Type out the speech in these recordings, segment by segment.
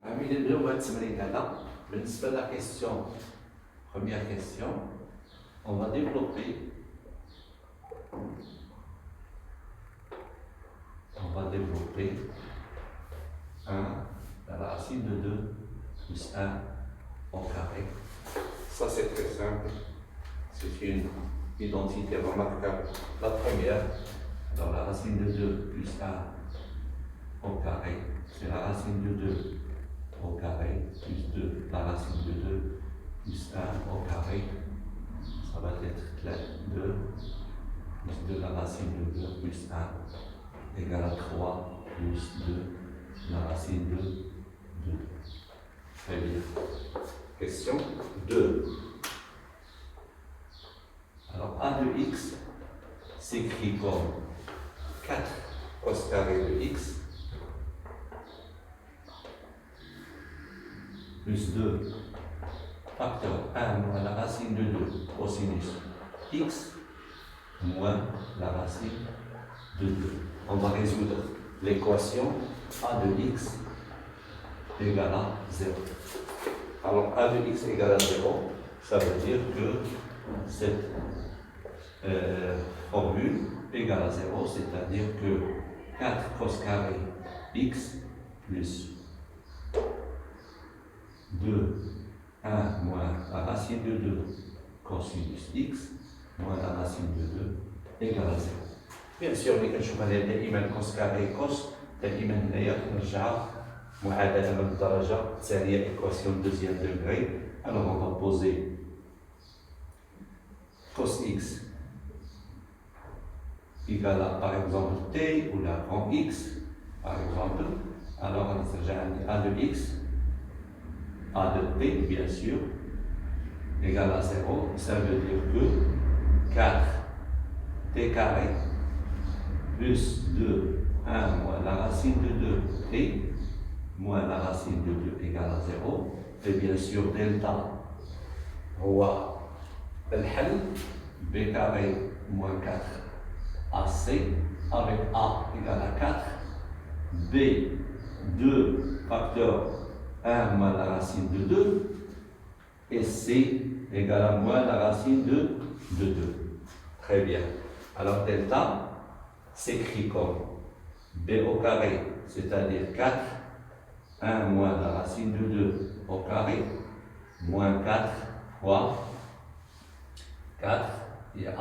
عاملين اليوم هاد التمرين هذا بالنسبة لا question première question on va développer la racine de 2 plus 1 au carré. Ça c'est très simple, c'est une identité remarquable. La première, alors la racine de 2 plus 1 au carré, c'est la racine de 2 au carré plus 2, la racine de 2 plus 1 au carré, ça va être clair, 2 plus 2 la racine de 2 plus 1 égale à 3 plus 2 la racine de 2. Très bien. Question 2. Alors a de x s'écrit comme 4 cos carré de x plus 2 facteur 1 moins la racine de 2 cosinus x moins la racine de 2. On va résoudre l'équation a de x égale à 0. Alors a de x égale à 0, ça veut dire que cette formule égale à 0, c'est-à-dire que 4 cos carré x plus 2, 1 moins la racine de 2 cosinus x moins la racine de 2 égale à 0. Bien sûr, اللي كنشوف هنا دائما كوس كاري كوس دائما هنايا كنرجعها معادلة من الدرجة الثانية équation deuxième degré. Alors on va poser cos x égale à par exemple t ou la grand x par exemple. Alors on va a de x a de t bien sûr égale à 0. Ça veut dire que 4 t carré plus 2, 1 moins la racine de 2 t moins la racine de 2 égale à 0. Et bien sûr, delta هو الحل b carré moins 4 ac avec a égale à 4, b 2 facteur 1 moins la racine de 2 et c égale à moins la racine de 2. Très bien. Alors delta s'écrit comme b au carré, c'est-à-dire 4, 1 moins la racine de 2 au carré, moins 4 fois 4, et a,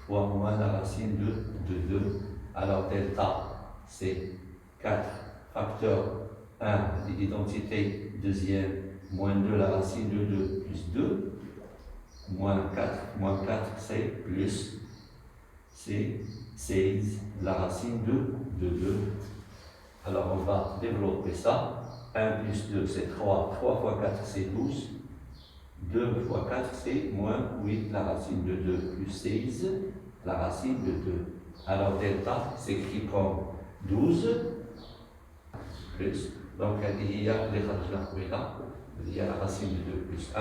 fois moins la racine de 2. Alors delta, c'est 4 facteur 1, l'identité deuxième, moins 2 la racine de 2 plus 2, moins 4 c'est plus, c'est 16 la racine de 2. Alors on va développer ça. 1 plus 2 c'est 3, 3 fois 4 c'est 12, 2 fois 4 c'est moins 8 la racine de 2 plus 16 la racine de 2. Alors delta s'écrit comme 12 plus, donc il y a la racine de 2 plus 1,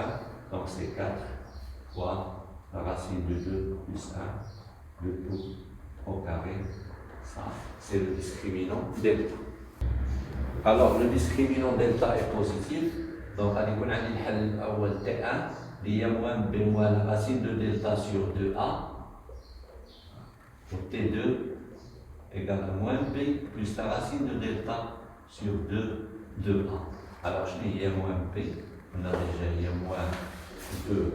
donc c'est 4 fois la racine de 2 plus 1, le tout au carré. Ça, c'est le discriminant delta. Alors, le discriminant delta est positif, donc on a le حل الأول T1 qui est moins b moins la racine de delta sur 2a, pour T2 égale à moins b plus la racine de delta sur 2a. Alors, je dis il y a moins b, on a déjà il y a moins 2,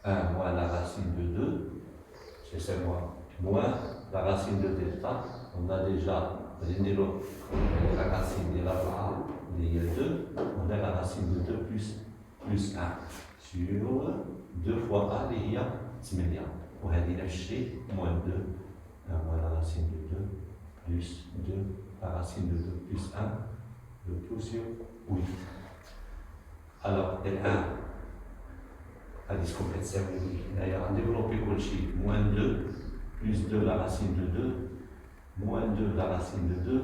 1 moins la racine de 2, c'est moins la racine de delta, on a déjà la racine de la A, il y a 2, on a la racine de 2 plus 1 sur 2 fois A, il y a 8. وهذه نفس الشيء moins 2, 1 moins la racine de 2 plus 2, la racine de 2 plus 1, le tout sur 8. Alors, L1, à discomplète symbolique, d'ailleurs, on développe كل شيء, moins 2 plus 2 la racine de 2, moins 2 la racine de 2,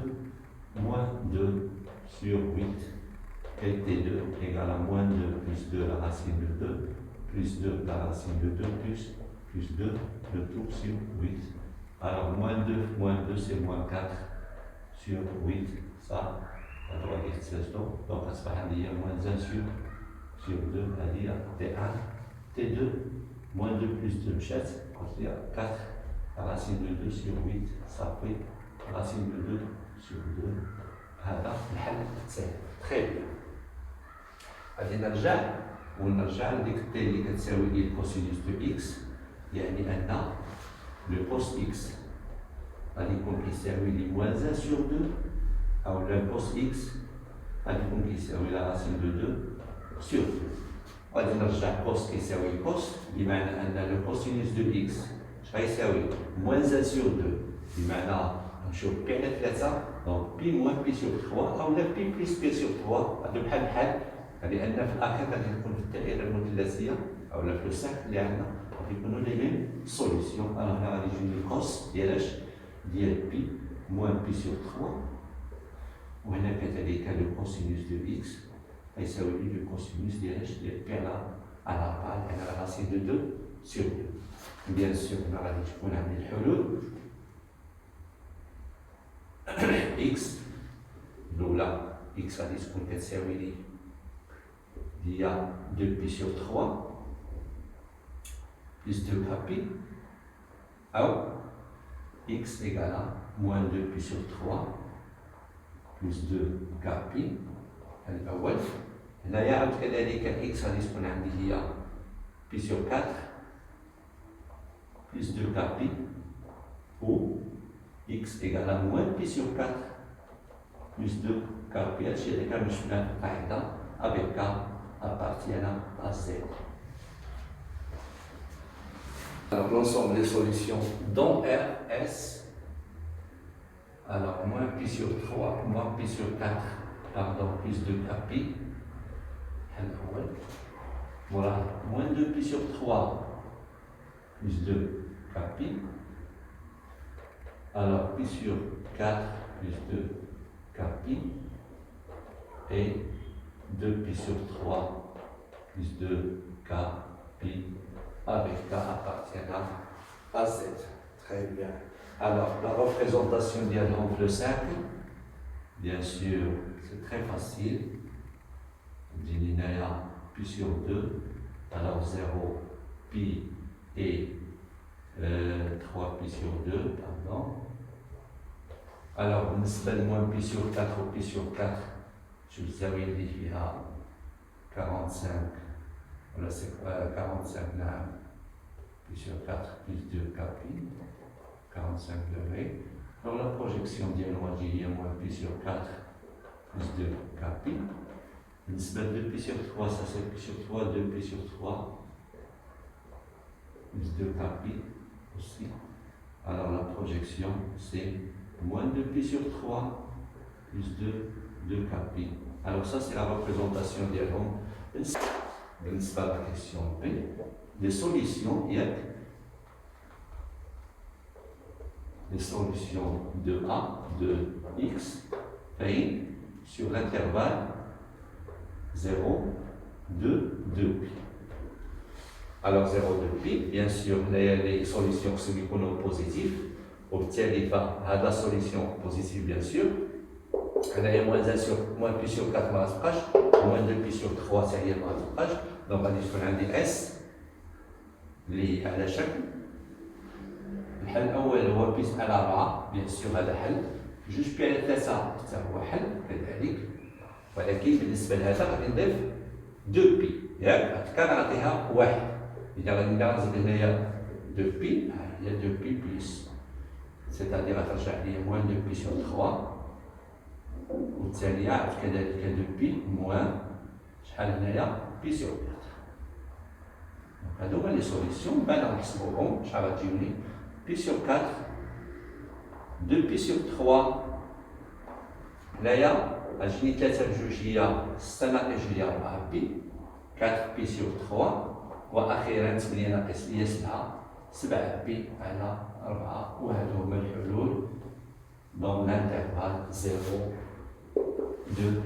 moins 2 sur 8, et T2 égale à moins 2 plus 2 la racine de 2, plus 2 la racine de 2 plus 2, le tout sur 8. Alors moins 2 c'est moins 4 sur 8, ça ريستو دونك غتصبح عندي هي موان 1 sur 2 هذه T1 T2 moins 2 plus 2 مشات قلت لي 4 racine de 2 sur 8 صافي racine de 2 sur 2 هذا الحل سهل تخي بيان. غادي نرجع لديك التي اللي كتساوي الكوسينوس دو اكس، يعني ان لو كوس اكس غادي يكون كيساوي لي موان 1 sur 2 او لا كوس اكس غادي يكون كيساوي لا راسين دو 2 sur 2. غادي نرجع كوس كيساوي كوس بمعنى ان لو كوسينوس دو اكس اش غيساوي موان 1 sur 2 بمعنى نمشيو بي على 3 دونك بي موان بي سور 3 او لا بي بليس بي سور 3 هادو بحال لان في الاخير غادي نكون في الدائره المثلثيه او لا في لو سيركل اللي عندنا غادي يكونوا لي ميم سوليسيون. انا هنا غادي يجيني كوس ديال ديال بي موان بي سور 3 وهنا كذلك لو كوسينوس دو اكس غيساوي لي لو كوسينوس ديال بي على 4 لان لا راسين دو 2 سور 2. بيان سور هنا غادي تكون عندي الحلول اكس الاولى اكس غادي تكون كتساوي لي هي 2 بي سور 3 plus 2 كابي او x égale moins 2 pi sur 3 plus 2 كابي الاول. هنايا عاود كذلك x غادي تكون عندي هي بي سور 4 plus 2 كابي ou x égale moins pi sur 4 plus 2 كابي. هادشي اللي كنمشيو في القاعده avec k appartiennent à z. Alors l'ensemble des solutions dont RS, alors moins pi sur 3, moins pi sur 4, pardon, plus 2 pi, voilà, moins 2 pi sur 3, plus 2 pi, alors pi sur 4, plus 2 pi, et 2 pi sur 3, plus 2 pi, avec K appartiennant à Z. Très bien. Alors, la représentation diagonale le cercle, bien sûr, c'est très facile. Linéaire pi sur 2, alors 0, pi et 3 pi sur 2, pardon. Alors, بالنسبة moins pi sur 4 ou pi sur 4, je vous avais dit qu'il y a 45. Voilà, c'est 45 là, pi sur 4 plus 2 pi, 45 degrés. Alors la projection diagonale est moins pi sur 4 plus 2 pi. Le 2 pi sur 3, ça c'est pi sur 3, 2 pi sur 3 plus 2 pi aussi. Alors la projection c'est moins 2 pi sur 3 plus 2 pi. Alors ça c'est la représentation diagonale. بالنسبة للكيسيون بي لي سوليسيون ياك لي سوليسيون دو A de x فين sur l'intervalle 0 2 pi. Alors 0 2 pi bien sûr les solutions qui sont positives وبالتالي فهذا solution positive bien sûr. هنايا moins 1 sur moins pi sur 4 ما غتبقاش moins 2 pi sur 3 حتى هي ما غتبقاش دونك غادي تكون عندي اس اللي على شكل الحل الاول هو بي على 4 بيان سور هذا حل جوج بي على 3 حتى هو حل كذلك ولكن بالنسبه لهذا غادي نضيف 2 بي ياك كان غنعطيها 1 اذا غادي نزيد هنايا 2 بي هي 2 بي بلس سيتادير غترجع لي moins 2 بي sur 3 والثانية عاد كذلك 2 بي موان شحال هنايا بي سور 4. هادو هما لي سوليسيون بعد نحسبوهم شحال غتجيوني بي سور 4 2 بي سور 3 هنايا غتجيني 3 بجوج هي 6 ناقص هي 4 بي 4 بي سور 3 واخيرا 8 ناقص هي 7 بي على 4 وهادو هما الحلول dans l'intervalle 0 2